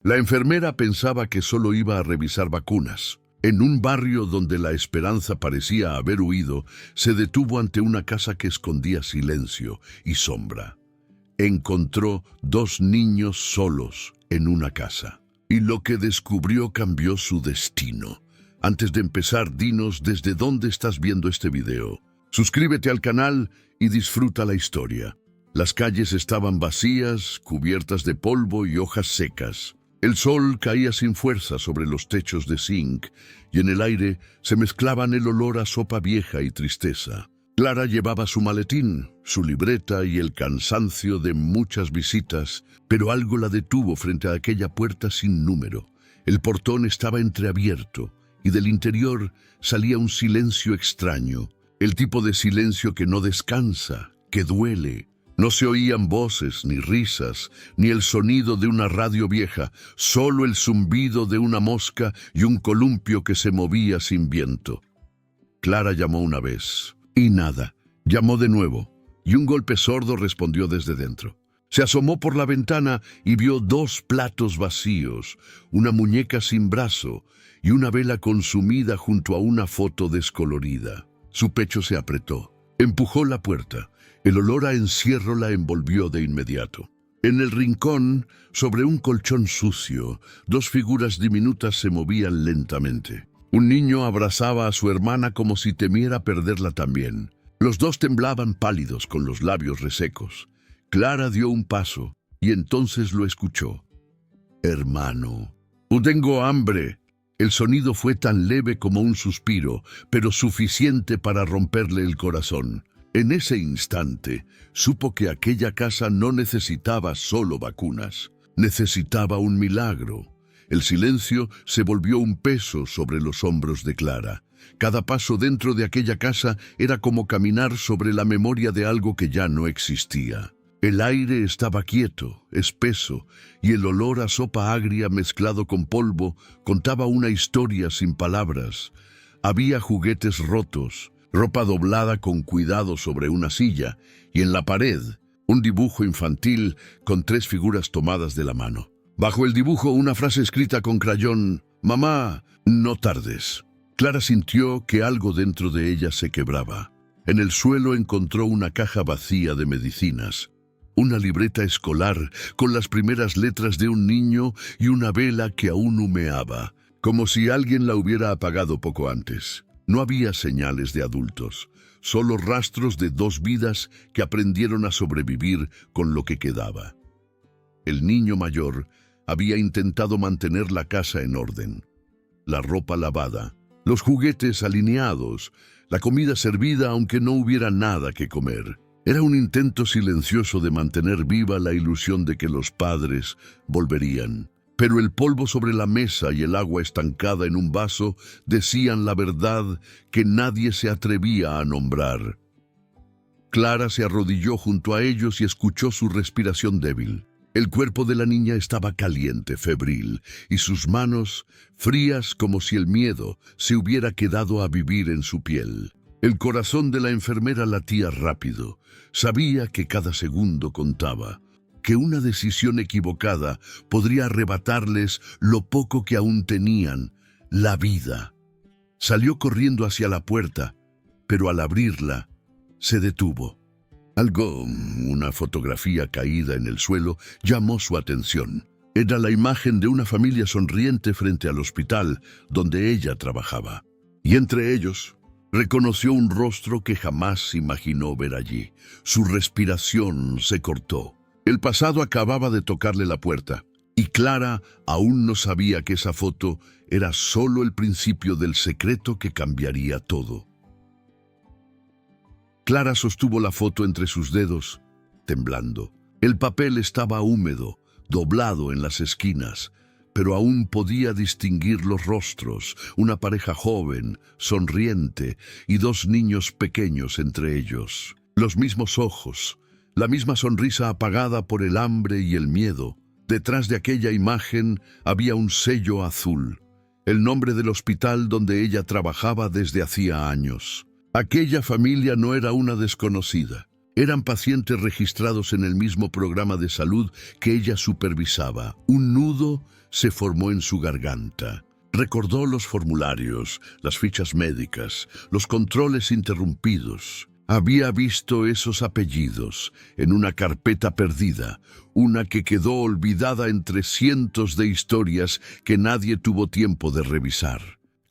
La enfermera pensaba que solo iba a revisar vacunas. En un barrio donde la esperanza parecía haber huido, se detuvo ante una casa que escondía silencio y sombra. Encontró 2 niños solos en una casa. Y lo que descubrió cambió su destino. Antes de empezar, dinos desde dónde estás viendo este video. Suscríbete al canal y disfruta la historia. Las calles estaban vacías, cubiertas de polvo y hojas secas. El sol caía sin fuerza sobre los techos de zinc y en el aire se mezclaban el olor a sopa vieja y tristeza. Clara llevaba su maletín, su libreta y el cansancio de muchas visitas, pero algo la detuvo frente a aquella puerta sin número. El portón estaba entreabierto y del interior salía un silencio extraño, el tipo de silencio que no descansa, que duele. No se oían voces, ni risas, ni el sonido de una radio vieja, solo el zumbido de una mosca y un columpio que se movía sin viento. Clara llamó una vez, y nada. Llamó de nuevo, y un golpe sordo respondió desde dentro. Se asomó por la ventana y vio 2 platos vacíos, una muñeca sin brazo y una vela consumida junto a una foto descolorida. Su pecho se apretó. Empujó la puerta. El olor a encierro la envolvió de inmediato. En el rincón, sobre un colchón sucio, 2 figuras diminutas se movían lentamente. Un niño abrazaba a su hermana como si temiera perderla también. Los 2 temblaban pálidos con los labios resecos. Clara dio un paso y entonces lo escuchó. «Hermano, tengo hambre». El sonido fue tan leve como un suspiro, pero suficiente para romperle el corazón. En ese instante, supo que aquella casa no necesitaba solo vacunas, necesitaba un milagro. El silencio se volvió un peso sobre los hombros de Clara. Cada paso dentro de aquella casa era como caminar sobre la memoria de algo que ya no existía. El aire estaba quieto, espeso, y el olor a sopa agria mezclado con polvo contaba una historia sin palabras. Había juguetes rotos, ropa doblada con cuidado sobre una silla, y en la pared, un dibujo infantil con 3 figuras tomadas de la mano. Bajo el dibujo, una frase escrita con crayón: «Mamá, no tardes». Clara sintió que algo dentro de ella se quebraba. En el suelo encontró una caja vacía de medicinas, una libreta escolar con las primeras letras de un niño y una vela que aún humeaba, como si alguien la hubiera apagado poco antes. No había señales de adultos, solo rastros de 2 vidas que aprendieron a sobrevivir con lo que quedaba. El niño mayor había intentado mantener la casa en orden. La ropa lavada, los juguetes alineados, la comida servida aunque no hubiera nada que comer. Era un intento silencioso de mantener viva la ilusión de que los padres volverían. Pero el polvo sobre la mesa y el agua estancada en un vaso decían la verdad que nadie se atrevía a nombrar. Clara se arrodilló junto a ellos y escuchó su respiración débil. El cuerpo de la niña estaba caliente, febril, y sus manos frías como si el miedo se hubiera quedado a vivir en su piel. El corazón de la enfermera latía rápido. Sabía que cada segundo contaba, que una decisión equivocada podría arrebatarles lo poco que aún tenían, la vida. Salió corriendo hacia la puerta, pero al abrirla, se detuvo. Una fotografía caída en el suelo, llamó su atención. Era la imagen de una familia sonriente frente al hospital donde ella trabajaba. Y entre ellos, reconoció un rostro que jamás imaginó ver allí. Su respiración se cortó. El pasado acababa de tocarle la puerta, y Clara aún no sabía que esa foto era solo el principio del secreto que cambiaría todo. Clara sostuvo la foto entre sus dedos, temblando. El papel estaba húmedo, doblado en las esquinas, pero aún podía distinguir los rostros, una pareja joven, sonriente, y 2 niños pequeños entre ellos. Los mismos ojos, la misma sonrisa apagada por el hambre y el miedo. Detrás de aquella imagen había un sello azul, el nombre del hospital donde ella trabajaba desde hacía años. Aquella familia no era una desconocida, Eran pacientes registrados en el mismo programa de salud que ella supervisaba. Un nudo se formó en su garganta. Recordó los formularios, las fichas médicas, los controles interrumpidos. Había visto esos apellidos en una carpeta perdida, una que quedó olvidada entre cientos de historias que nadie tuvo tiempo de revisar.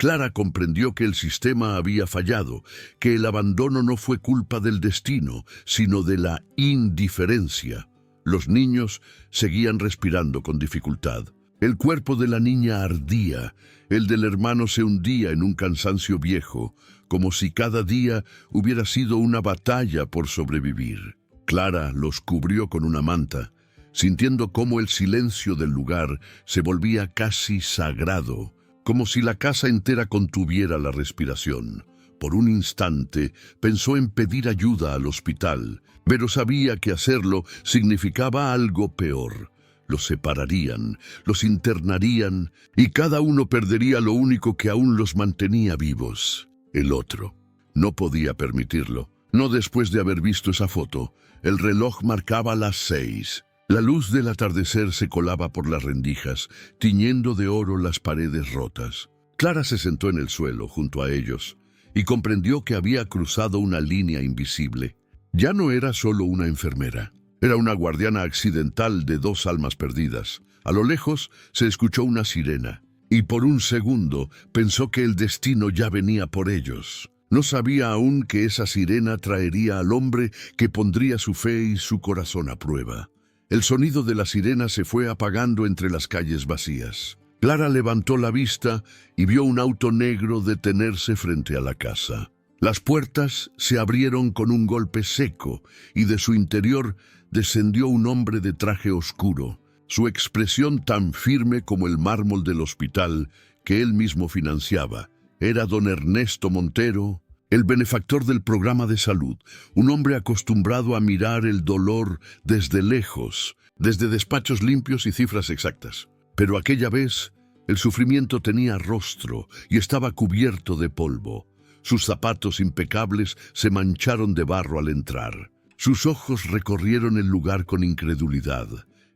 Clara comprendió que el sistema había fallado, que el abandono no fue culpa del destino, sino de la indiferencia. Los niños seguían respirando con dificultad. El cuerpo de la niña ardía, el del hermano se hundía en un cansancio viejo, como si cada día hubiera sido una batalla por sobrevivir. Clara los cubrió con una manta, sintiendo cómo el silencio del lugar se volvía casi sagrado, como si la casa entera contuviera la respiración. Por un instante pensó en pedir ayuda al hospital, pero sabía que hacerlo significaba algo peor. Los separarían, los internarían y cada uno perdería lo único que aún los mantenía vivos, el otro. No podía permitirlo, no después de haber visto esa foto. El reloj marcaba las 6. La luz del atardecer se colaba por las rendijas, tiñendo de oro las paredes rotas. Clara se sentó en el suelo junto a ellos y comprendió que había cruzado una línea invisible. Ya no era solo una enfermera. Era una guardiana accidental de 2 almas perdidas. A lo lejos se escuchó una sirena, y por un segundo pensó que el destino ya venía por ellos. No sabía aún que esa sirena traería al hombre que pondría su fe y su corazón a prueba. El sonido de la sirena se fue apagando entre las calles vacías. Clara levantó la vista y vio un auto negro detenerse frente a la casa. Las puertas se abrieron con un golpe seco y de su interior descendió un hombre de traje oscuro, su expresión tan firme como el mármol del hospital que él mismo financiaba. Era don Ernesto Montero, el benefactor del programa de salud, un hombre acostumbrado a mirar el dolor desde lejos, desde despachos limpios y cifras exactas. Pero aquella vez el sufrimiento tenía rostro y estaba cubierto de polvo. Sus zapatos impecables se mancharon de barro al entrar. Sus ojos recorrieron el lugar con incredulidad.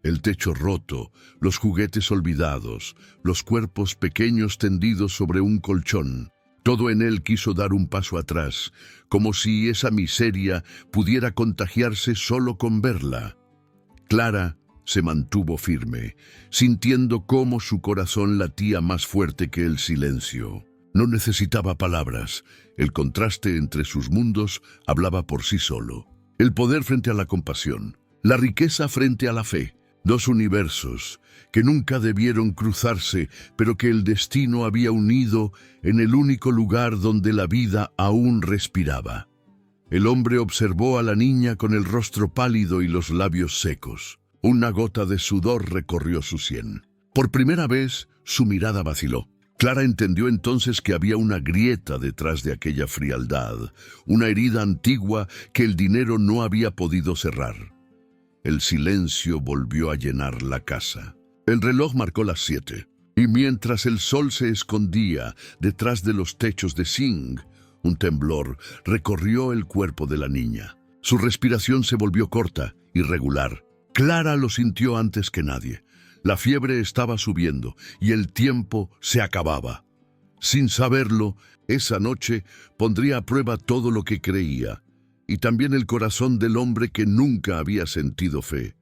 El techo roto, los juguetes olvidados, los cuerpos pequeños tendidos sobre un colchón. Todo en él quiso dar un paso atrás, como si esa miseria pudiera contagiarse solo con verla. Clara se mantuvo firme, sintiendo cómo su corazón latía más fuerte que el silencio. No necesitaba palabras. El contraste entre sus mundos hablaba por sí solo. El poder frente a la compasión, la riqueza frente a la fe. 2 universos que nunca debieron cruzarse, pero que el destino había unido en el único lugar donde la vida aún respiraba. El hombre observó a la niña con el rostro pálido y los labios secos. Una gota de sudor recorrió su sien. Por primera vez, su mirada vaciló. Clara entendió entonces que había una grieta detrás de aquella frialdad, una herida antigua que el dinero no había podido cerrar. El silencio volvió a llenar la casa. El reloj marcó las 7, y mientras el sol se escondía detrás de los techos de zinc, un temblor recorrió el cuerpo de la niña. Su respiración se volvió corta, irregular. Clara lo sintió antes que nadie. La fiebre estaba subiendo y el tiempo se acababa. Sin saberlo, esa noche pondría a prueba todo lo que creía, y también el corazón del hombre que nunca había sentido fe.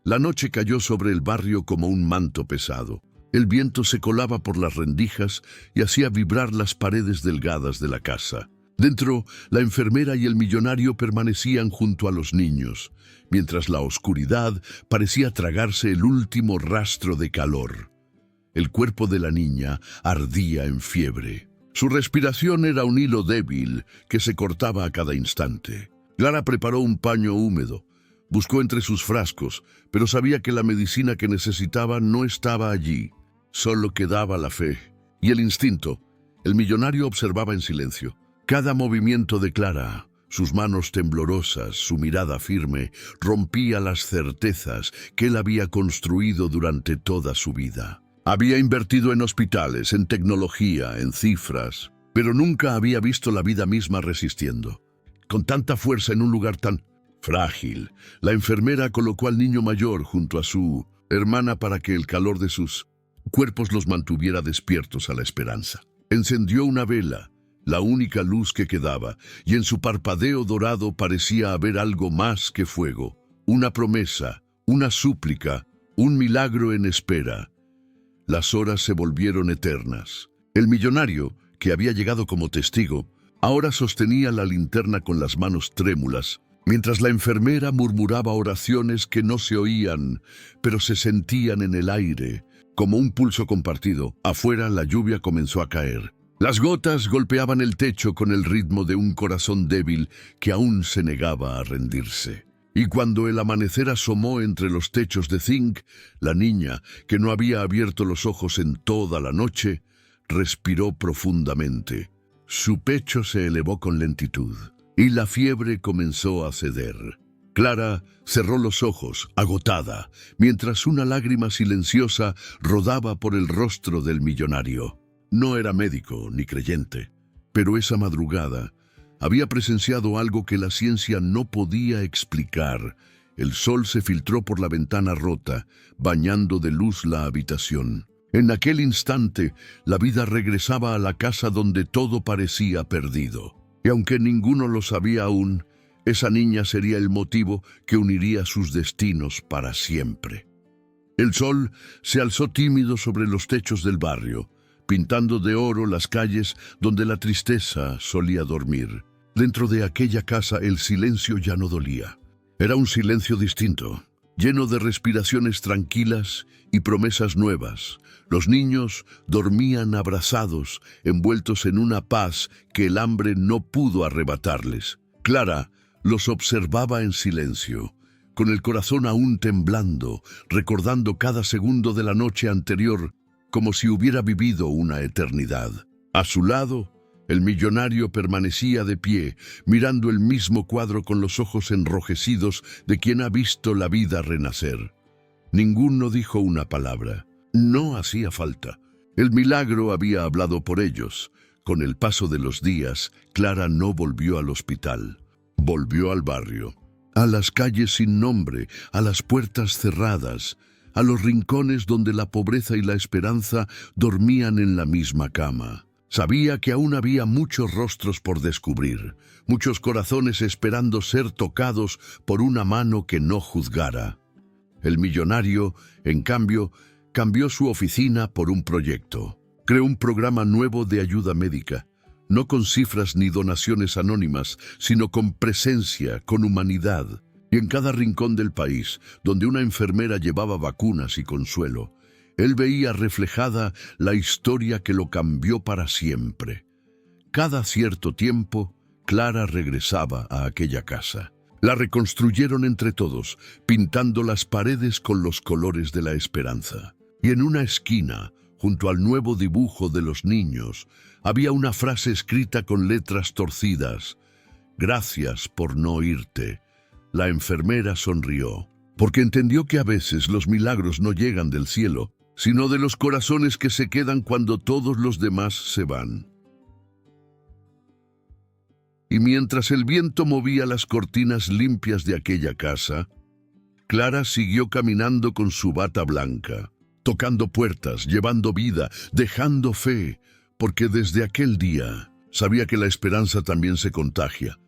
La noche cayó sobre el barrio como un manto pesado. El viento se colaba por las rendijas y hacía vibrar las paredes delgadas de la casa. Dentro, la enfermera y el millonario permanecían junto a los niños, mientras la oscuridad parecía tragarse el último rastro de calor. El cuerpo de la niña ardía en fiebre. Su respiración era un hilo débil que se cortaba a cada instante. Clara preparó un paño húmedo. Buscó entre sus frascos, pero sabía que la medicina que necesitaba no estaba allí. Solo quedaba la fe y el instinto. El millonario observaba en silencio. Cada movimiento de Clara, sus manos temblorosas, su mirada firme, rompía las certezas que él había construido durante toda su vida. Había invertido en hospitales, en tecnología, en cifras, pero nunca había visto la vida misma resistiendo. Con tanta fuerza en un lugar tan... Frágil, la enfermera colocó al niño mayor junto a su hermana para que el calor de sus cuerpos los mantuviera despiertos a la esperanza. Encendió una vela, la única luz que quedaba, y en su parpadeo dorado parecía haber algo más que fuego, una promesa, una súplica, un milagro en espera. Las horas se volvieron eternas. El millonario, que había llegado como testigo, ahora sostenía la linterna con las manos trémulas, mientras la enfermera murmuraba oraciones que no se oían, pero se sentían en el aire, como un pulso compartido. Afuera la lluvia comenzó a caer. Las gotas golpeaban el techo con el ritmo de un corazón débil que aún se negaba a rendirse. Y cuando el amanecer asomó entre los techos de zinc, la niña, que no había abierto los ojos en toda la noche, respiró profundamente. Su pecho se elevó con lentitud, y la fiebre comenzó a ceder. Clara cerró los ojos, agotada, mientras una lágrima silenciosa rodaba por el rostro del millonario. No era médico ni creyente, pero esa madrugada había presenciado algo que la ciencia no podía explicar. El sol se filtró por la ventana rota, bañando de luz la habitación. En aquel instante, la vida regresaba a la casa donde todo parecía perdido. Y aunque ninguno lo sabía aún, esa niña sería el motivo que uniría sus destinos para siempre. El sol se alzó tímido sobre los techos del barrio, pintando de oro las calles donde la tristeza solía dormir. Dentro de aquella casa el silencio ya no dolía. Era un silencio distinto, lleno de respiraciones tranquilas y promesas nuevas. Los niños dormían abrazados, envueltos en una paz que el hambre no pudo arrebatarles. Clara los observaba en silencio, con el corazón aún temblando, recordando cada segundo de la noche anterior como si hubiera vivido una eternidad. A su lado, el millonario permanecía de pie, mirando el mismo cuadro con los ojos enrojecidos de quien ha visto la vida renacer. Ninguno dijo una palabra. No hacía falta. El milagro había hablado por ellos. Con el paso de los días, Clara no volvió al hospital. Volvió al barrio, a las calles sin nombre, a las puertas cerradas, a los rincones donde la pobreza y la esperanza dormían en la misma cama. Sabía que aún había muchos rostros por descubrir, muchos corazones esperando ser tocados por una mano que no juzgara. El millonario, en cambio, cambió su oficina por un proyecto. Creó un programa nuevo de ayuda médica, no con cifras ni donaciones anónimas, sino con presencia, con humanidad. Y en cada rincón del país, donde una enfermera llevaba vacunas y consuelo, él veía reflejada la historia que lo cambió para siempre. Cada cierto tiempo, Clara regresaba a aquella casa. La reconstruyeron entre todos, pintando las paredes con los colores de la esperanza. Y en una esquina, junto al nuevo dibujo de los niños, había una frase escrita con letras torcidas: «Gracias por no irte». La enfermera sonrió, porque entendió que a veces los milagros no llegan del cielo, sino de los corazones que se quedan cuando todos los demás se van. Y mientras el viento movía las cortinas limpias de aquella casa, Clara siguió caminando con su bata blanca, tocando puertas, llevando vida, dejando fe, porque desde aquel día sabía que la esperanza también se contagia.